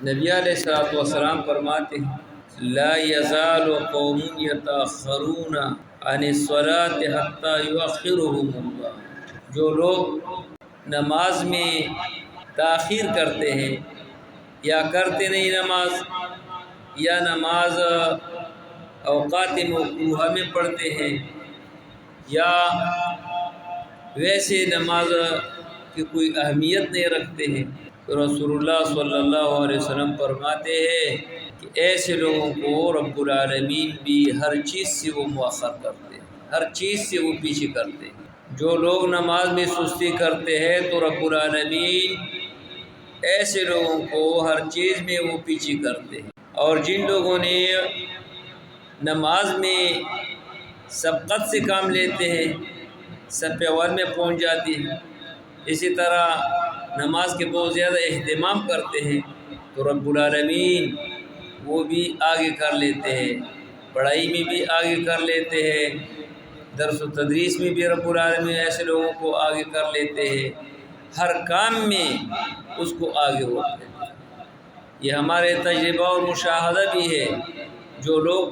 نبی علیہ الصلوۃ والسلام فرماتے ہیں لا یزال قوم یتأخرون عن الصلاة حتى یؤخرهم اللہ، جو لوگ نماز میں تاخیر کرتے ہیں یا کرتے نہیں نماز، یا نماز اوقات مکروہہ میں پڑھتے ہیں، یا ویسے نماز کی کوئی اہمیت نہیں رکھتے ہیں، تو رسول اللہ صلی اللہ علیہ وسلم فرماتے ہیں کہ ایسے لوگوں کو رب العالمین بھی ہر چیز سے وہ مؤخر کرتے ہیں، ہر چیز سے وہ پیچھے کرتے ہیں۔ جو لوگ نماز میں سستی کرتے ہیں تو رب العالمین ایسے لوگوں کو ہر چیز میں وہ پیچھے کرتے ہیں، اور جن لوگوں نے نماز میں سبقت سے کام لیتے ہیں، سب اول میں پہنچ جاتی ہیں، اسی طرح نماز کے بہت زیادہ اہتمام کرتے ہیں تو رب العالمین وہ بھی آگے کر لیتے ہیں، پڑھائی میں بھی آگے کر لیتے ہیں، درس و تدریس میں بھی رب العالمین ایسے لوگوں کو آگے کر لیتے ہیں، ہر کام میں اس کو آگے ہوتے ہیں۔ یہ ہمارے تجربہ اور مشاہدہ بھی ہے، جو لوگ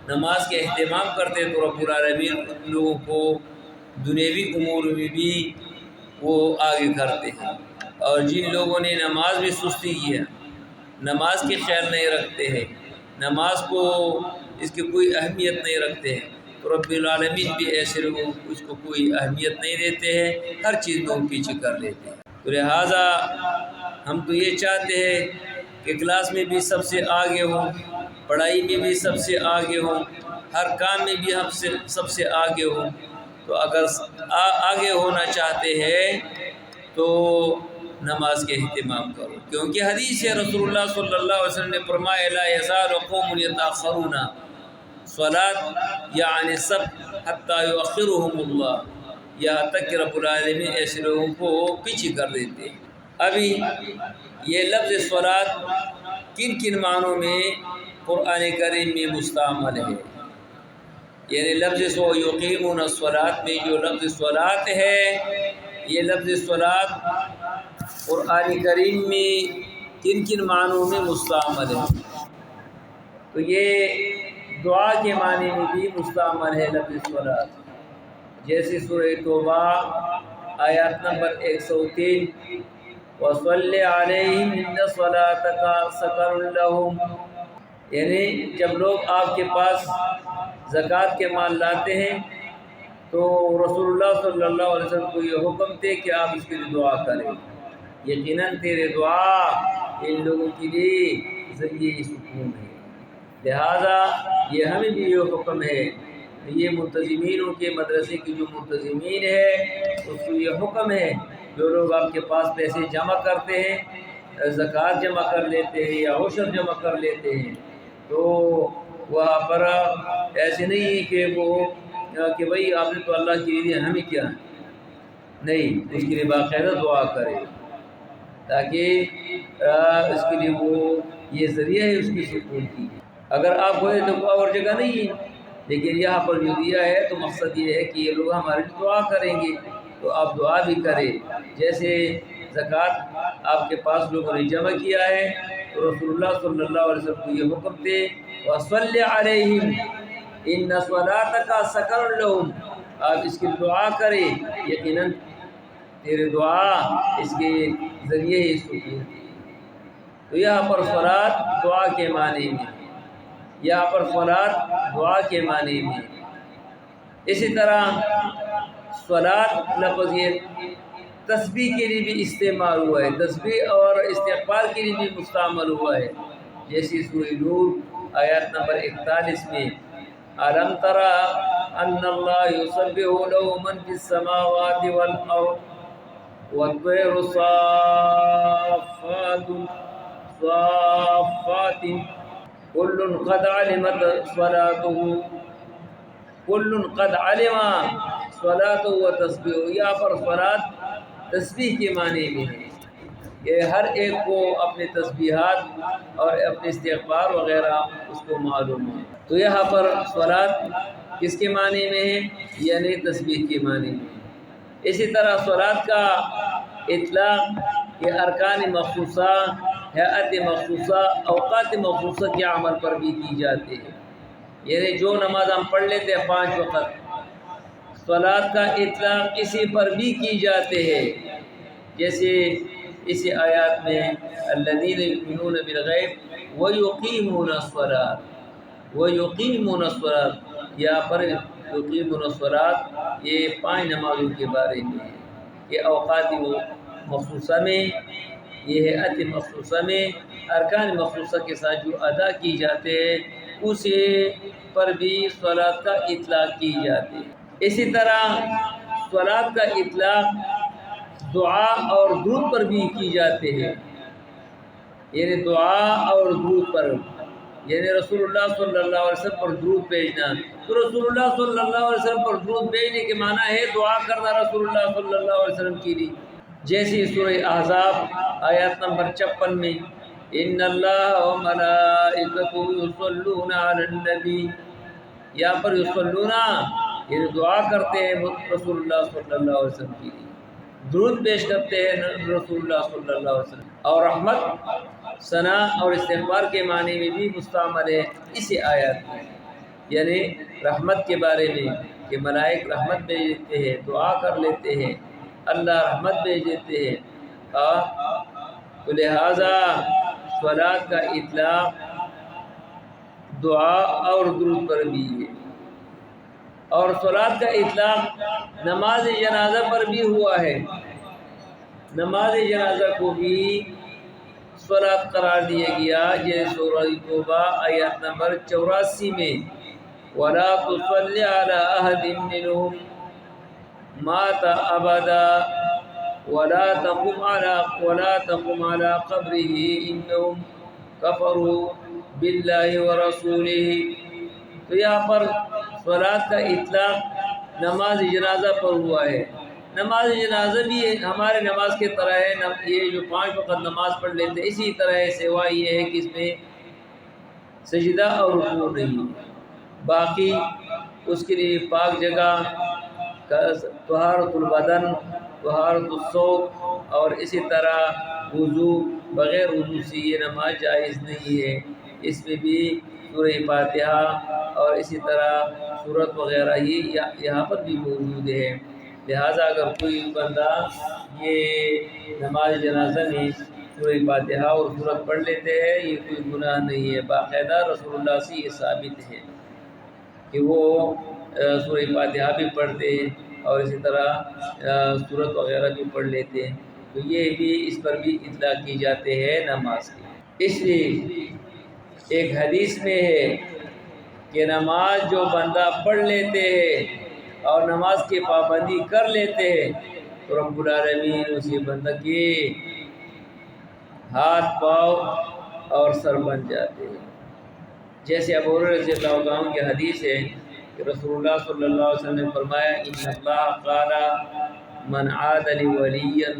نماز کے اہتمام کرتے تو رب العالمین ان لوگوں کو دنیوی امور میں بھی وہ آگے کرتے ہیں، اور جن لوگوں نے نماز میں سستی کیا، نماز کی خیال نہیں رکھتے ہیں، نماز کو اس کی کوئی اہمیت نہیں رکھتے ہیں، تو رب العالمین بھی ایسے لوگوں کو اس کو کوئی اہمیت نہیں دیتے ہیں، ہر چیز میں وہ پیچھے کر لیتے ہیں۔ تو لہٰذا ہم تو یہ چاہتے ہیں کہ کلاس میں بھی سب سے آگے ہوں، پڑھائی میں بھی سب سے آگے ہوں، ہر کام میں بھی ہم سے سب سے آگے ہوں۔ تو اگر آگے ہونا چاہتے ہیں تو نماز کے اہتمام کرو، کیونکہ حدیث ہے رسول اللہ صلی اللہ علیہ وسلم نے فرمایا لا یزال قوم یتأخرون صلاۃ یعنی سب حتی یؤخرهم اللہ، یہاں تک کہ رب العالمین ایسے لوگوں کو پیچھے کر دیتے ہیں۔ ابھی یہ لفظ صلاۃ کن کن معنوں میں قرآن کریم میں مستعمل ہے، یعنی لفظ یقیمون الصلاۃ میں جو لفظ صلاۃ ہے، یہ لفظ صلاۃ قرآن کریم میں کن کن معنوں میں مستعمل ہے؟ تو یہ دعا کے معنی میں بھی مستعمل ہے لفظ صلاۃ، جیسے سورہ توبہ آیات نمبر 103 وَصَلِّ عَلَيْهِمْ إِنَّ صَلَاتَكَ سَكَنٌ لَهُمْ، یعنی جب لوگ آپ کے پاس زکوٰۃ کے مال لاتے ہیں تو رسول اللہ صلی اللہ علیہ وسلم کو یہ حکم تھے کہ آپ اس کے لیے دعا کریں، یقیناً تیرے دعا ان لوگوں کے لیے ذریعہ سکون ہے۔ لہٰذا یہ ہمیں بھی یہ حکم ہے، یہ منتظمینوں کے مدرسے کی جو منتظمین ہے اس کو یہ حکم ہے، جو لوگ آپ کے پاس پیسے جمع کرتے ہیں، زکوٰۃ جمع کر لیتے ہیں یا عشر جمع کر لیتے ہیں، تو وہاں پر ایسے نہیں کہ وہ کہ بھئی آپ نے تو اللہ کے لیے ہمیں کیا ہے، نہیں، اس کے لیے باقاعدہ دعا کرے تاکہ اس کے لیے وہ یہ ذریعہ ہے اس کی سکون کی۔ اگر آپ ہوئے تو کوئی اور جگہ نہیں ہے، لیکن یہاں پر جو دیا ہے تو مقصد یہ ہے کہ یہ لوگ ہمارے لیے دعا کریں گے، تو آپ دعا بھی کریں۔ جیسے زکوٰۃ آپ کے پاس لوگوں نے جمع کیا ہے تو رسول اللہ صلی اللہ علیہ وسلم کو یہ حکم تھے وَصَلِّ عَلَيْهِمْ إِنَّ صَلَاتَكَ سَكَنٌ لَهُمْ، آپ اس کی دعا کریں، یقیناً تیرے دعا اس کے ذریعے ہی سکون ہے۔ تو یہاں پر صلاۃ دعا کے معنی میں، یہاں پر صلاۃ دعا کے معنی میں، اسی طرح صلاۃ لفظ یہ تسبیح کے لیے بھی استعمال ہوا ہے، تسبیح اور استغفار کے لیے بھی مستعمل ہوا ہے، جیسے سورہ نور آیات نمبر 41 میں أَلَمْ تَرَ أَنَّ اللَّهَ يُسَبِّحُ لَهُ مَنْ فِي السَّمَاوَاتِ وَالْأَرْضِ وَالطَّيْرُ صَافَّاتٍ كُلٌّ قَدْ عَلِمَ صَلَاتَهُ وَتَسْبِيحَهُ، یہاں پر صلاۃ تسبیح کے معنی میں ہے کہ ہر ایک کو اپنے تسبیحات اور اپنے استغفار وغیرہ اس کو معلوم ہے۔ تو یہاں پر صلاۃ کس کے معنی میں ہے؟ یعنی تسبیح کے معنی میں۔ اسی طرح صلاۃ کا اطلاق یہ ارکان مخصوصہ ہیئت مخصوصہ اوقات مخصوصہ کے عمل پر بھی کی جاتی ہے، یعنی جو نماز ہم پڑھ لیتے ہیں 5 وقت، صلاۃ کا اطلاق اسی پر بھی کی جاتے ہیں، جیسے اس آیات میں الذین یؤمنون بالغیب ویقیمون الصلاۃ ویقیمون الصلاۃ، یہاں پر یقیمون الصلاۃ یہ 5 نمازوں کے بارے میں ہے کہ اوقات مخصوصہ میں، یہ ہیئت مخصوصہ میں ارکان مخصوصہ کے ساتھ جو ادا کی جاتے ہیں اسے پر بھی صلاۃ کا اطلاق کی جاتی ہے۔ اسی طرح صلاۃ کا اطلاق دعا اور درود پر بھی کی جاتے ہیں، یعنی دعا اور درود پر، یعنی رسول اللہ صلی اللہ علیہ وسلم پر درود بھیجنا، تو رسول اللہ صلی اللہ علیہ وسلم پر درود بھیجنے کے معنی ہے دعا کرنا رسول اللہ صلی اللہ علیہ وسلم کے لیے، جیسے سورہ احزاب آیات نمبر 56 میں ان اللہ و ملائکتہ یصلون علی النبی، یہاں پر یصلون یعنی دعا کرتے ہیں رسول اللہ صلی اللہ علیہ وسلم کے لیے، درود پیش کرتے ہیں رسول اللہ صلی اللہ علیہ وسلم، اور رحمت ثنا اور استغفار کے معنی میں بھی مستعمل ہے اسی آیات میں، یعنی رحمت کے بارے میں کہ ملائک رحمت بھیج دیتے ہیں، دعا کر لیتے ہیں، اللہ رحمت بھیج دیتے ہیں، تو لہٰذا صلاۃ کا اطلاق دعا اور درود پر بھی ہے، اور صلاۃ کا اطلاق نماز جنازہ پر بھی ہوا ہے، نماز جنازہ کو بھی صلاۃ قرار دیا گیا، جیسے سورہ توبہ آیت نمبر 84 میں وَلَا تُصَلِّ عَلَىٰ أَحَدٍ مِّنْهُمْ مَاتَ أَبَدًا وَلَا تَقُمْ عَلَىٰ قَبْرِهِ إِنَّهُمْ كَفَرُوا بِاللَّهِ وَرَسُولِهِ، تو یہاں پر صلاۃ کا اطلاق نماز جنازہ پر ہوا ہے۔ نماز جنازہ بھی ہمارے نماز کی طرح ہے، یہ جو 5 وقت نماز پڑھ لیتے ہیں اسی طرح ہے، سوائے یہ ہے کہ اس میں سجدہ اور رکوع نہیں، باقی اس کے لیے پاک جگہ، طہارت البدن، طہارت الصوت، اور اسی طرح وضو، بغیر وضو سے یہ نماز جائز نہیں ہے، اس میں بھی سورہ فاتحہ اور اسی طرح سورت وغیرہ یہ یہاں پر بھی موجود ہے، لہٰذا اگر کوئی بندہ یہ نماز جنازہ میں سورہ فاتحہ اور سورت پڑھ لیتے ہیں یہ کوئی گناہ نہیں ہے، باقاعدہ رسول اللہ سے یہ ثابت ہے کہ وہ سورہ فاتحہ بھی پڑھتے ہیں اور اسی طرح سورت وغیرہ بھی پڑھ لیتے ہیں، تو یہ بھی اس پر بھی اطلاق کی جاتے ہیں نماز کی۔ اس لیے ایک حدیث میں ہے کہ نماز جو بندہ پڑھ لیتے ہیں اور نماز کی پابندی کر لیتے ہیں تو رب العالمین اسی بندہ کے ہاتھ پاؤں اور سر بن جاتے ہیں، جیسے ابو ہریرہ رضی اللہ عنہ کی حدیث ہے کہ رسول اللہ صلی اللہ علیہ وسلم نے فرمایا ان اللہ قال من عاد لی ولیا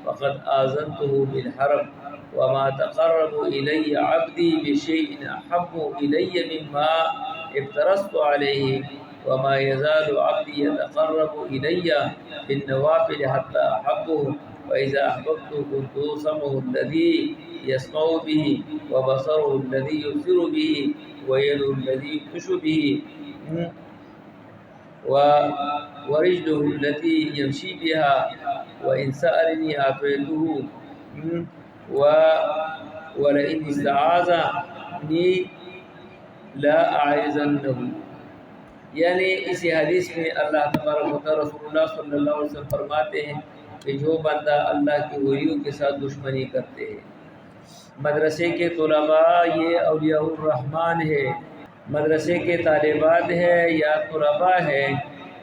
فقد آذنته بالحرب وما تقرب الی عبدی بشیء احب الی مما افترضت علیہ وما يزال عبدی يتقرب الی بالنوافل حتى احبه وإذا أحببته كنت سمعه الذي يسمع به وبصره الذي يبصر به ويده الذي يبطش به ورجله التي يمشي بها وإن سألني أعطيته ولئن استعاذني لا أعيذنه، یعنی اسی حدیث میں اللہ تبارک و تعالی رسول اللہ صلی اللہ علیہ وسلم فرماتے ہیں کہ جو بندہ اللہ کے ولیوں کے ساتھ دشمنی کرتے ہیں، مدرسے کے طلباء یہ اولیاء الرحمن ہے، مدرسے کے طالبات ہے یا طلباء ہے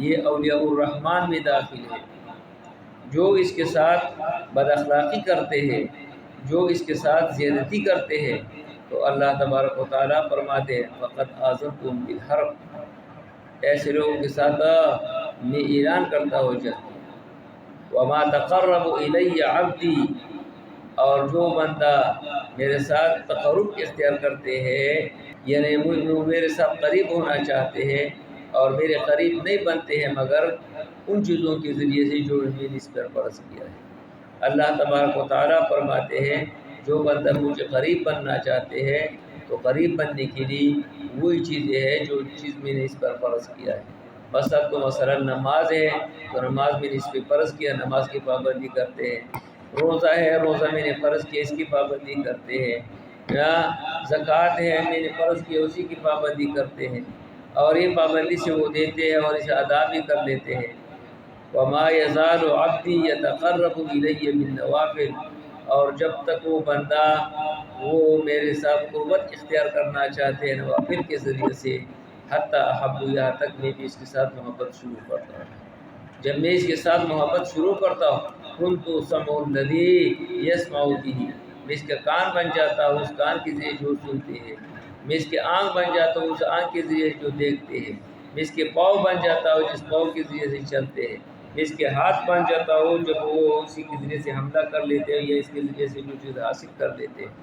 یہ اولیاء الرحمن میں داخل ہے، جو اس کے ساتھ بد اخلاقی کرتے ہیں، جو اس کے ساتھ زیادتی کرتے ہیں تو اللہ تبارک و تعالیٰ فرماتے ہیں فقط آذنتکم بالحرب، ایسے لوگوں کے ساتھ میں اعلان کرتا ہو جاتا ہوں، وما تقرب الی عبدی، اور جو بندہ میرے ساتھ تقرب اختیار کرتے ہیں یعنی میرے ساتھ قریب ہونا چاہتے ہیں اور میرے قریب نہیں بنتے ہیں مگر ان چیزوں کے ذریعے سے جو میں نے اس پر فرض کیا ہے، اللہ تبارک و تعالیٰ فرماتے ہیں جو بندہ مجھے قریب بننا چاہتے ہیں تو قریب بننے کے لیے وہی چیزیں ہے جو چیز میں نے اس پر فرض کیا ہے۔ مثلا نماز ہے تو نماز میں نے اس پہ فرض کیا، نماز کی پابندی کرتے ہیں۔ روزہ ہے، روزہ میں نے فرض کیا، اس کی پابندی کرتے ہیں۔ یا زکوٰۃ ہے، میں نے فرض کیا، اسی کی پابندی کرتے ہیں، اور یہ پابندی سے وہ دیتے ہیں اور اسے ادا بھی کر لیتے ہیں۔ وما یزال عبدی یتقرب الی بالنوافل، اور جب تک وہ بندہ وہ میرے ساتھ قربت اختیار کرنا چاہتے ہیں نوافل کے ذریعے سے، حتی احب، یہاں تک میں بھی اس کے ساتھ محبت شروع کرتا ہوں۔ جب میں اس کے ساتھ محبت شروع کرتا ہوں، کنت سمع الذی یسمع بہ، میں اس کا کان بن جاتا ہوں، اس کان کے ذریعے جو سنتے ہیں۔ میں اس کے آنکھ بن جاتا ہوں، اس آنکھ کے ذریعے جو دیکھتے ہیں۔ میں اس کے پاؤں بن جاتا ہوں، جس پاؤں کے ذریعے سے چلتے ہیں۔ میں اس کے ہاتھ بن جاتا ہوں، جب وہ اسی کے ذریعے سے حملہ کر لیتے ہیں یا اس کے ذریعے سے جو چیز حاصل کر لیتے ہیں۔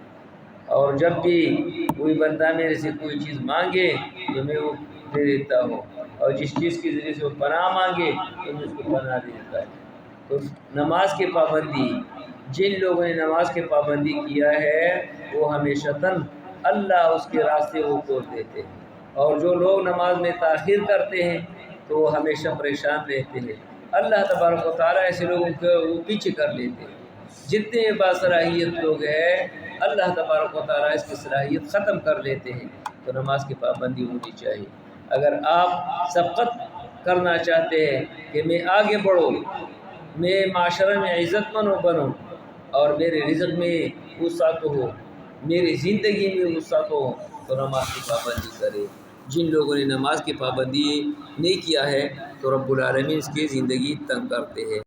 اور جب بھی کوئی بندہ میرے سے کوئی چیز مانگے تو میں وہ دے دیتا ہوں، اور جس چیز کے ذریعے سے وہ پناہ مانگے تو میں اس کو پناہ دے دیتا ہوں۔ تو نماز کی پابندی، جن لوگوں نے نماز کی پابندی کیا ہے وہ ہمیشتاً اللہ اس کے راستے وہ کھول دیتے ہیں، اور جو لوگ نماز میں تاخیر کرتے ہیں تو وہ ہمیشہ پریشان رہتے ہیں۔ اللہ تبارک و تعالیٰ ایسے لوگوں کو وہ پیچھے کر لیتے ہیں۔ جتنے باصلاحیت لوگ ہیں اللہ تبارک و تعالیٰ اس کی صلاحیت ختم کر لیتے ہیں۔ تو نماز کی پابندی ہونی چاہیے۔ اگر آپ سبقت کرنا چاہتے ہیں کہ میں آگے بڑھوں، میں معاشرے میں عزت مند بنوں، اور میرے رزق میں وسعت ہو، میری زندگی میں وسعت ہو، تو نماز کی پابندی کرے۔ جن لوگوں نے نماز کی پابندی نہیں کیا ہے تو رب العالمین اس کی زندگی تنگ کرتے ہیں۔